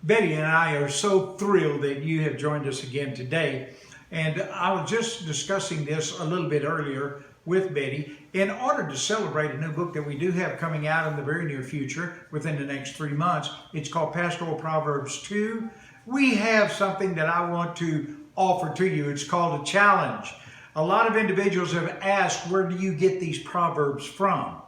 Betty and I are so thrilled that you have joined us again today. And I was just discussing this a little bit earlier with Betty. In order to celebrate a new book that we do have coming out in the very near future, within the next 3 months, it's called Pastoral Proverbs 2. We have something that I want to offer to you. It's called a challenge. A lot of individuals have asked, where do you get these proverbs from?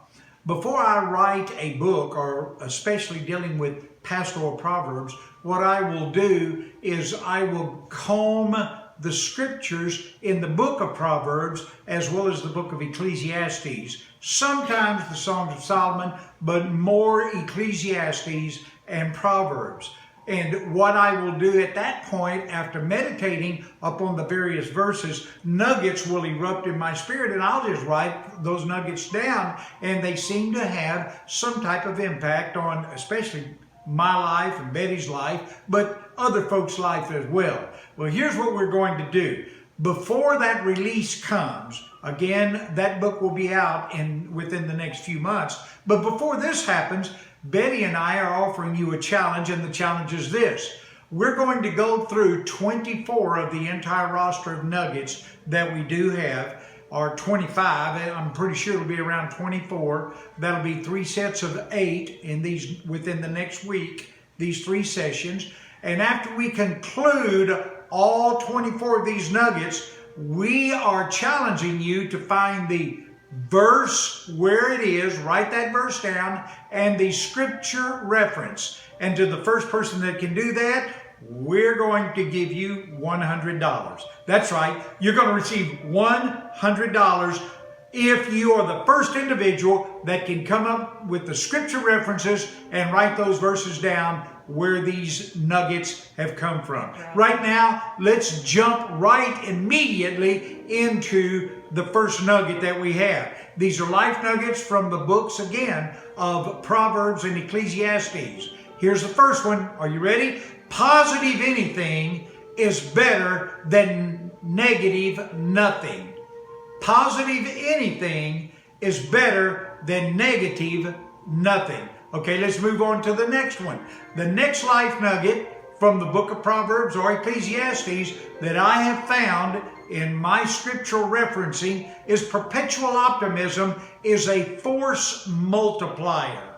Before I write a book, or especially dealing with pastoral proverbs, what I will do is I will comb the scriptures in the book of Proverbs as well as the book of Ecclesiastes. Sometimes the Songs of Solomon, but more Ecclesiastes and Proverbs. And what I will do at that point, after meditating upon the various verses, nuggets will erupt in my spirit, and I'll just write those nuggets down, and they seem to have some type of impact on especially my life and Betty's life, but other folks' life as well. Well, here's what we're going to do. Before that release comes, again, that book will be out within the next few months, but before this happens, Betty and I are offering you a challenge, and the challenge is this. We're going to go through 24 of the entire roster of nuggets that we do have, or 25. I'm pretty sure it'll be around 24. That'll be 3 sets of 8 in these within the next week, these 3 sessions. And after we conclude all 24 of these nuggets, we are challenging you to find the verse where it is, write that verse down, and the scripture reference. And to the first person that can do that, we're going to give you $100. That's right, you're going to receive $100 if you are the first individual that can come up with the scripture references and write those verses down where these nuggets have come from. Right now, let's jump right immediately into the first nugget that we have. These are life nuggets from the books, again, of Proverbs and Ecclesiastes. Here's the first one. Are you ready? Positive anything is better than negative nothing. Positive anything is better than negative nothing. Okay, let's move on to the next one. The next life nugget from the book of Proverbs or Ecclesiastes that I have found in my scriptural referencing is perpetual optimism is a force multiplier.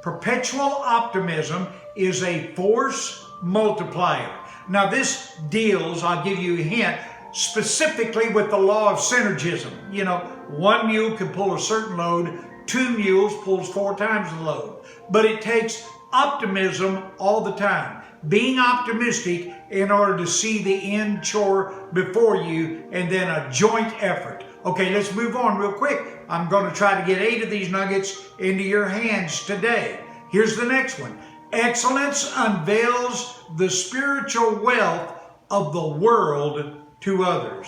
Perpetual optimism is a force multiplier. Now this deals, I'll give you a hint, specifically with the law of synergism. You know, 1 mule can pull a certain load, 2 mules pulls 4 times the load. But it takes optimism all the time. Being optimistic in order to see the end chore before you, and then a joint effort. Okay, let's move on real quick. I'm going to try to get 8 of these nuggets into your hands today. Here's the next one. Excellence unveils the spiritual wealth of the world to others.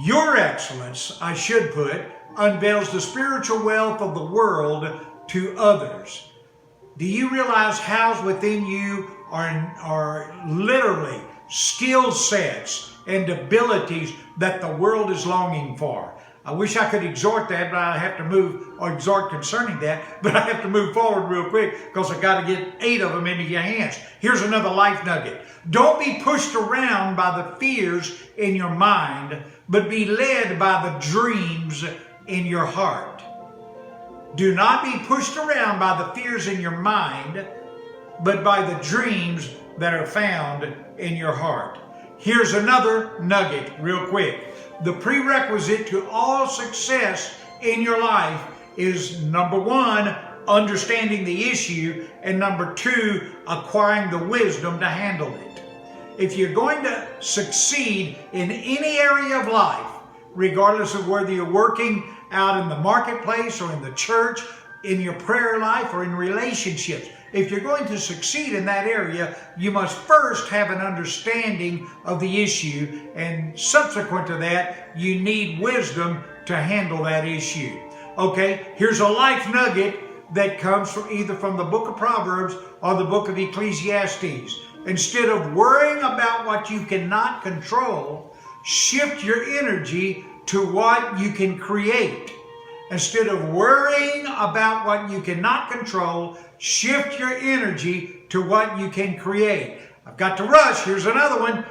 Your excellence, I should put, unveils the spiritual wealth of the world to others. Do you realize how within you are literally skill sets and abilities that the world is longing for? I wish I could exhort that, but I have to move, or exhort concerning that, but I have to move forward real quick because I got to get 8 of them into your hands. Here's another life nugget. Don't be pushed around by the fears in your mind, but be led by the dreams in your heart. Do not be pushed around by the fears in your mind, but by the dreams that are found in your heart. Here's another nugget real quick. The prerequisite to all success in your life is, number 1, understanding the issue, and number 2, acquiring the wisdom to handle it. If you're going to succeed in any area of life, regardless of whether you're working out in the marketplace or in the church, in your prayer life or in relationships, if you're going to succeed in that area, you must first have an understanding of the issue, and subsequent to that, you need wisdom to handle that issue. Okay, here's a life nugget that comes from either from the book of Proverbs or the book of Ecclesiastes. Instead of worrying about what you cannot control, shift your energy to what you can create. Instead of worrying about what you cannot control, shift your energy to what you can create. I've got to rush. Here's another one.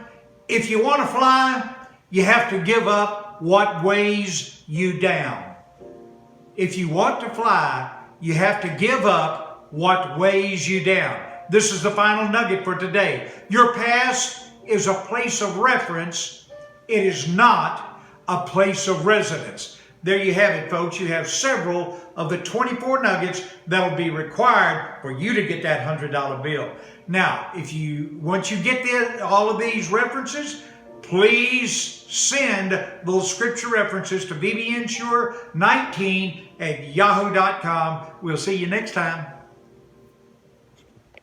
If you want to fly, you have to give up what weighs you down. If you want to fly, you have to give up what weighs you down. This is the final nugget for today. Your past is a place of reference. It is not a place of residence. There you have it, folks. You have several of the 24 nuggets that will be required for you to get that $100 bill. Now, once you get all of these references, please send those scripture references to bbnsure19@yahoo.com. We'll see you next time.